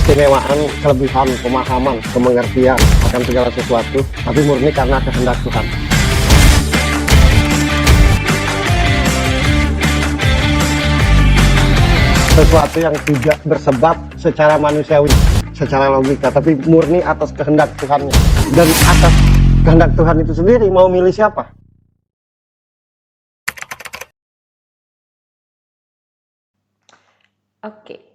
keistimewaan, kelebihan, pemahaman, kemengertian akan segala sesuatu, tapi murni karena kehendak Tuhan. Sesuatu yang tidak bersebab secara manusiawi, secara logika, tapi murni atas kehendak Tuhan. Dan atas kehendak Tuhan itu sendiri mau milih siapa? Oke.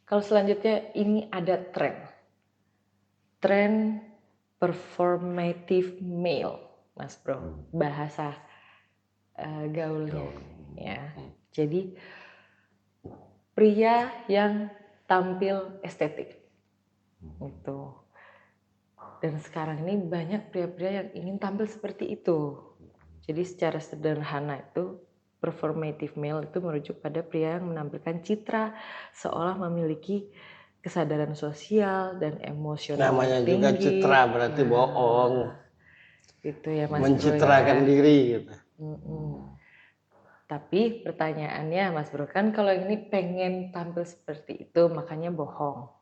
Kalau selanjutnya ini ada tren performative male, Mas Bro, bahasa gaulnya. Ya, jadi pria yang tampil estetik, itu. Dan sekarang ini banyak pria-pria yang ingin tampil seperti itu. Jadi secara sederhana itu performative male itu merujuk pada pria yang menampilkan citra seolah memiliki kesadaran sosial dan emosional Namanya tinggi. juga citra, berarti bohong. Itu ya Mas Mencitrakan Bro, ya. diri gitu. Tapi pertanyaannya Mas Bro, kan kalau ini pengen tampil seperti itu makanya bohong.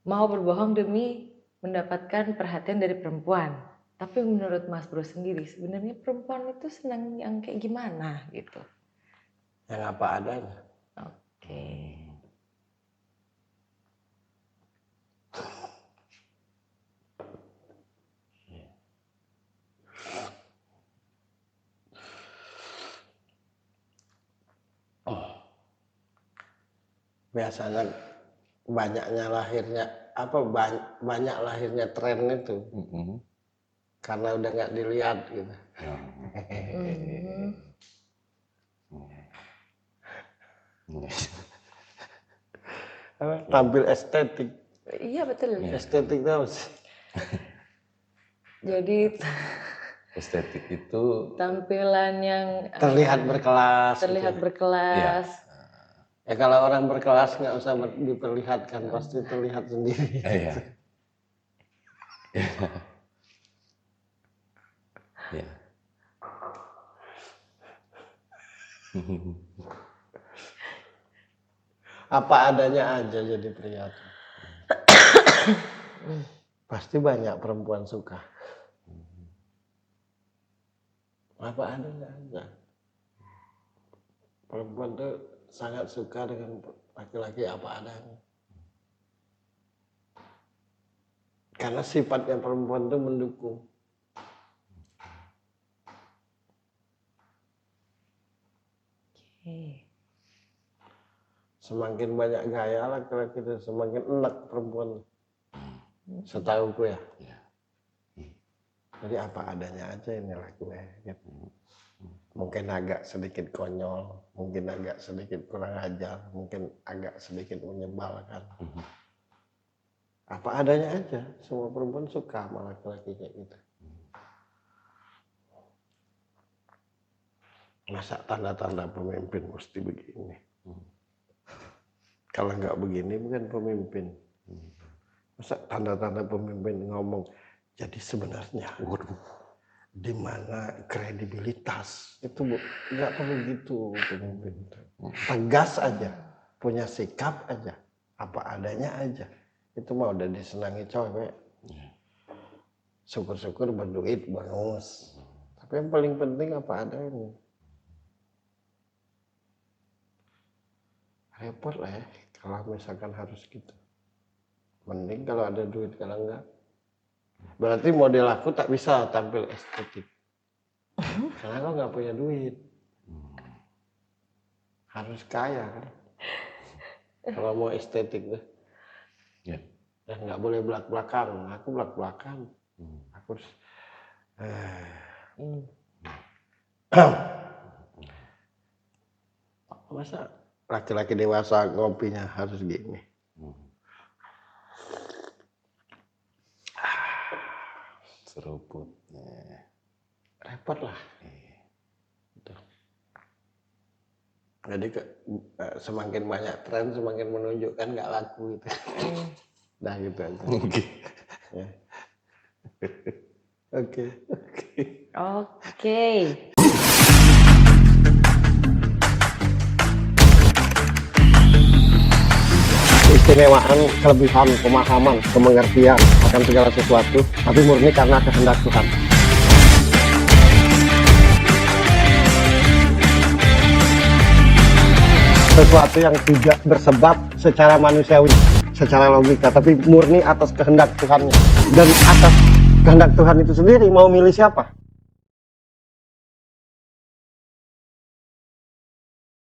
Mau berbohong demi mendapatkan perhatian dari perempuan. Tapi menurut Mas Bro sendiri, sebenarnya perempuan itu senang yang kayak gimana gitu? Yang apa adanya. Oke. Biasanya banyak lahirnya tren itu karena udah nggak dilihat gitu. Tampil estetik. Iya betul. Estetik tau sih. Jadi Estetik itu tampilan yang Terlihat berkelas. terlihat gitu. berkelas. Ya kalau orang berkelas nggak usah diperlihatkan, pasti terlihat sendiri. iya. Ya. Apa adanya aja jadi pria. Pasti banyak perempuan suka. Apa adanya aja. Perempuan tuh sangat suka dengan laki-laki apa adanya. Karena sifatnya perempuan tuh mendukung. Semakin banyak gaya laki-laki itu semakin enak perempuan. Setahuku ya. Jadi apa adanya aja ini lakunya. Gitu. Mungkin agak sedikit konyol, mungkin agak sedikit kurang ajar, mungkin agak sedikit menyebalkan. Apa adanya aja, semua perempuan suka sama laki-laki kayak gitu. Masa tanda-tanda pemimpin mesti begini? Kalau nggak begini bukan pemimpin. Masa tanda-tanda pemimpin ngomong, jadi sebenarnya, di mana kredibilitas itu nggak perlu gitu pemimpin. Tegas aja, punya sikap aja, apa adanya aja. Itu mah udah disenangi cewek. Syukur-syukur berduit bonus. Tapi yang paling penting apa adanya. Repot lah ya kalau misalkan harus gitu. Mending kalau ada duit, kalau enggak. Berarti model aku tak bisa tampil estetik. Karena aku nggak punya duit. Harus kaya kan. Kalau mau estetik tuh. Ya. Dan nggak boleh belak-belakan. Aku belak-belakan. Aku harus. Masa laki-laki dewasa ngopinya harus gini. Seruput. Repot lah. Jadi semakin banyak tren semakin menunjukkan nggak laku gitu. Nah gitu aja. Ya. Oke. keistimewaan, kelebihan, pemahaman, kemengertian akan segala sesuatu, tapi murni karena kehendak Tuhan. Sesuatu yang tidak bersebab secara manusiawi, secara logika, tapi murni atas kehendak Tuhan. Dan atas kehendak Tuhan itu sendiri mau milih siapa?